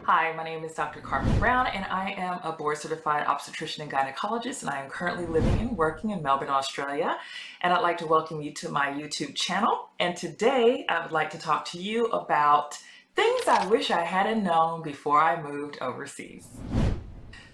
Hi, my name is Dr. Carmen Brown, and I am a board-certified obstetrician and gynecologist, and I am currently living and working in Melbourne, Australia. And I'd like to welcome you to my YouTube channel. And today, I would like to talk to you about things I wish I hadn't known before I moved overseas.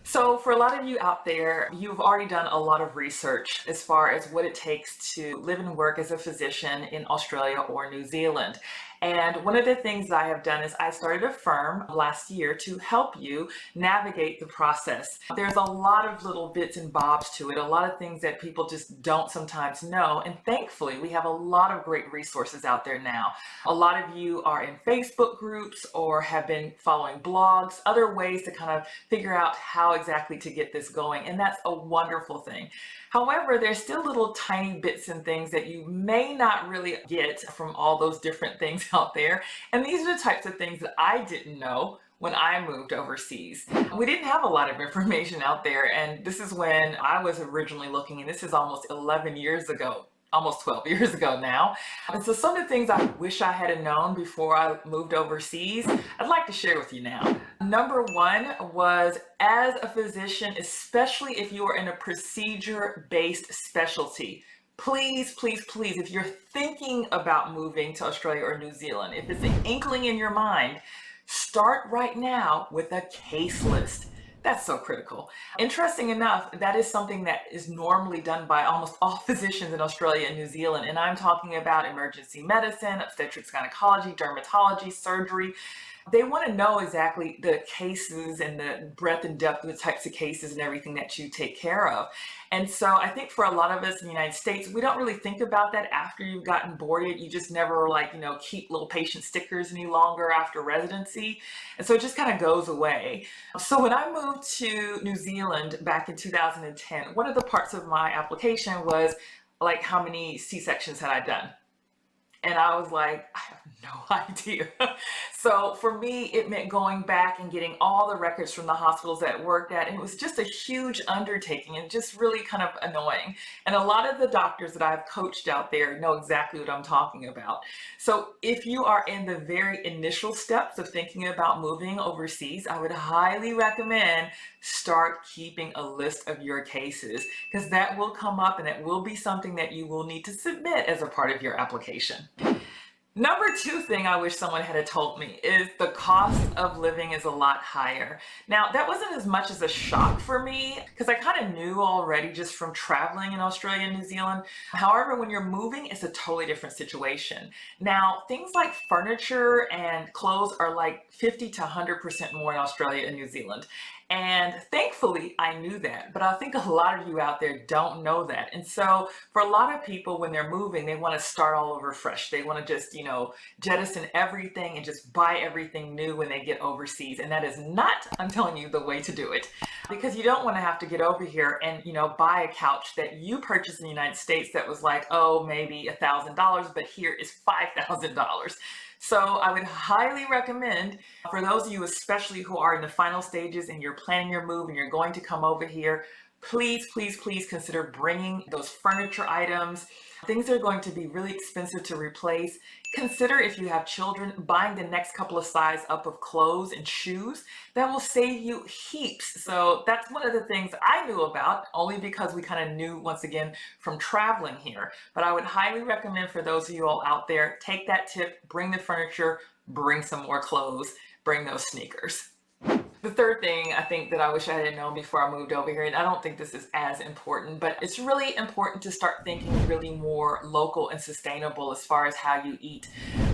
So for a lot of you out there, you've already done a lot of research as far as what it takes to live and work as a physician in Australia or New Zealand. And one of the things I have done is I started a firm last year to help you navigate the process. There's a lot of little bits and bobs to it, a lot of things that people just don't sometimes know. And thankfully, we have a lot of great resources out there now. A lot of you are in Facebook groups or have been following blogs, other ways to kind of figure out how exactly to get this going. And that's a wonderful thing. However, there's still little tiny bits and things that you may not really get from all those different things out there. And these are the types of things that I didn't know when I moved overseas. We didn't have a lot of information out there. And this is when I was originally looking, and this is almost 11 years ago. Almost 12 years ago now. And so some of the things I wish I had known before I moved overseas, I'd like to share with you now. Number one was, as a physician, especially if you are in a procedure-based specialty, please, please, please, if you're thinking about moving to Australia or New Zealand, if it's an inkling in your mind, start right now with a case list. That's so critical. Interesting enough, that is something that is normally done by almost all physicians in Australia and New Zealand. And I'm talking about emergency medicine, obstetrics, gynecology, dermatology, surgery. They want to know exactly the cases and the breadth and depth of the types of cases and everything that you take care of. And so I think for a lot of us in the United States, we don't really think about that after you've gotten boarded. You just never keep little patient stickers any longer after residency. And so it just kind of goes away. So when I moved to New Zealand back in 2010, one of the parts of my application was like, how many C-sections had I done? And I was like, I have no idea. So for me, it meant going back and getting all the records from the hospitals that I worked at. And it was just a huge undertaking and just really kind of annoying. And a lot of the doctors that I've coached out there know exactly what I'm talking about. So if you are in the very initial steps of thinking about moving overseas, I would highly recommend start keeping a list of your cases, because that will come up and it will be something that you will need to submit as a part of your application. Number two thing I wish someone had told me is the cost of living is a lot higher. Now, that wasn't as much as a shock for me because I kind of knew already just from traveling in Australia and New Zealand. However, when you're moving, it's a totally different situation. Now, things like furniture and clothes are like 50 to 100% more in Australia and New Zealand. And thankfully, I knew that, but I think a lot of you out there don't know that. And so for a lot of people, when they're moving, they want to start all over fresh. They want to just, jettison everything and just buy everything new when they get overseas. And that is not, I'm telling you, the way to do it. Because you don't want to have to get over here and, buy a couch that you purchased in the United States that was like, oh, maybe $1,000, but here is $5,000. So I would highly recommend, for those of you especially who are in the final stages and you're planning your move and you're going to come over here, please, please, please consider bringing those furniture items, things that are going to be really expensive to replace. Consider, if you have children, buying the next couple of sizes up of clothes and shoes. That will save you heaps. So that's one of the things I knew about, only because we kind of knew, once again, from traveling here. But I would highly recommend, for those of you all out there, take that tip, bring the furniture, bring some more clothes, bring those sneakers. The third thing I think that I wish I had known before I moved over here, and I don't think this is as important, but it's really important to start thinking really more local and sustainable as far as how you eat.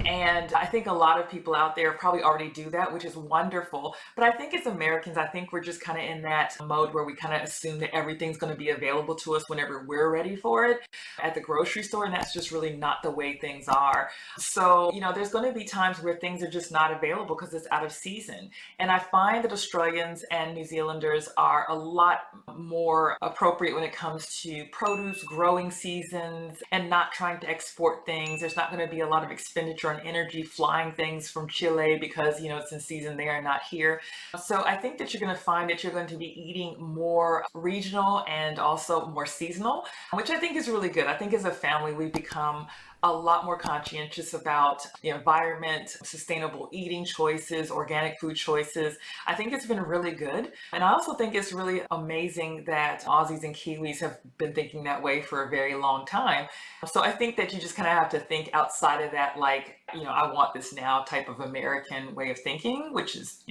And I think a lot of people out there probably already do that, which is wonderful. But I think as Americans, I think we're just kind of in that mode where we kind of assume that everything's going to be available to us whenever we're ready for it at the grocery store. And that's just really not the way things are. So, there's going to be times where things are just not available because it's out of season. And I find that Australians and New Zealanders are a lot more appropriate when it comes to produce, growing seasons, and not trying to export things. There's not going to be a lot of expenditure on energy flying things from Chile because, it's in season there and not here. So I think that you're going to find that you're going to be eating more regional and also more seasonal, which I think is really good. I think as a family, we've become a lot more conscientious about the environment, sustainable eating choices, organic food choices. I think it's been really good. And I also think it's really amazing that Aussies and Kiwis have been thinking that way for a very long time. So I think that you just kind of have to think outside of that, like, I want this now type of American way of thinking, which is,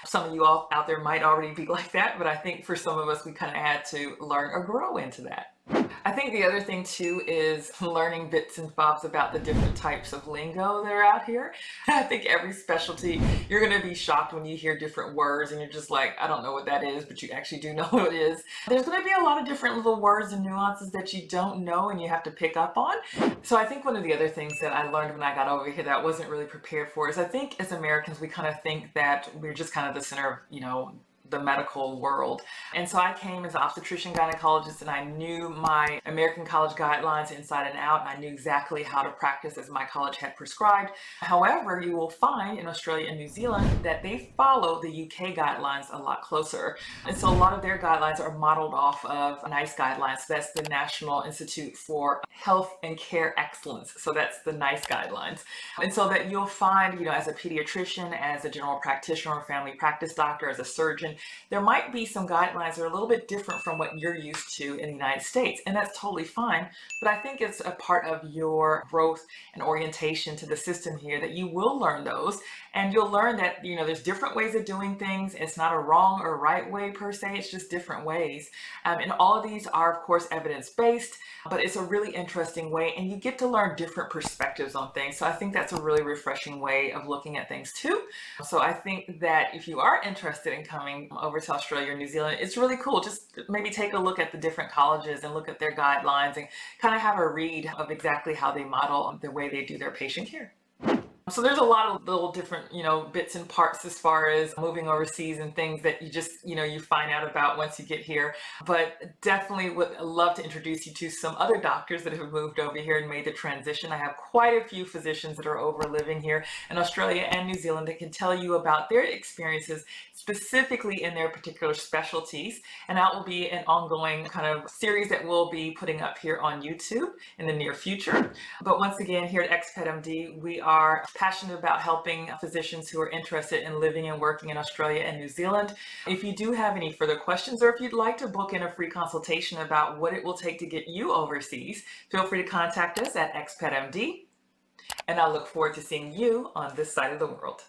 some of you all out there might already be like that, but I think for some of us, we kind of had to learn or grow into that. I think the other thing too is learning bits and bobs about the different types of lingo that are out here. I think every specialty, you're going to be shocked when you hear different words and you're just like, I don't know what that is, but you actually do know what it is. There's going to be a lot of different little words and nuances that you don't know and you have to pick up on. So I think one of the other things that I learned when I got over here that I wasn't really prepared for is I think as Americans, we kind of think that we're just kind of the center of, the medical world. And so I came as an obstetrician gynecologist and I knew my American college guidelines inside and out. And I knew exactly how to practice as my college had prescribed. However, you will find in Australia and New Zealand that they follow the UK guidelines a lot closer. And so a lot of their guidelines are modeled off of NICE guidelines. So that's the National Institute for Health and Care Excellence. So that's the NICE guidelines. And so that you'll find, as a pediatrician, as a general practitioner or family practice doctor, as a surgeon, there might be some guidelines that are a little bit different from what you're used to in the United States, and that's totally fine. But I think it's a part of your growth and orientation to the system here that you will learn those, and you'll learn that there's different ways of doing things. It's not a wrong or right way per se, it's just different ways. And all of these are, of course, evidence-based, but it's a really interesting way, and you get to learn different perspectives on things. So I think that's a really refreshing way of looking at things too. So I think that if you are interested in coming over to Australia or New Zealand, it's really cool. Just maybe take a look at the different colleges and look at their guidelines and kind of have a read of exactly how they model the way they do their patient care. So there's a lot of little different, bits and parts as far as moving overseas and things that you just, you find out about once you get here. But definitely would love to introduce you to some other doctors that have moved over here and made the transition. I have quite a few physicians that are over living here in Australia and New Zealand that can tell you about their experiences specifically in their particular specialties. And that will be an ongoing kind of series that we'll be putting up here on YouTube in the near future. But once again, here at ExpatMD, we are passionate about helping physicians who are interested in living and working in Australia and New Zealand. If you do have any further questions, or if you'd like to book in a free consultation about what it will take to get you overseas, feel free to contact us at ExpatMD. And I look forward to seeing you on this side of the world.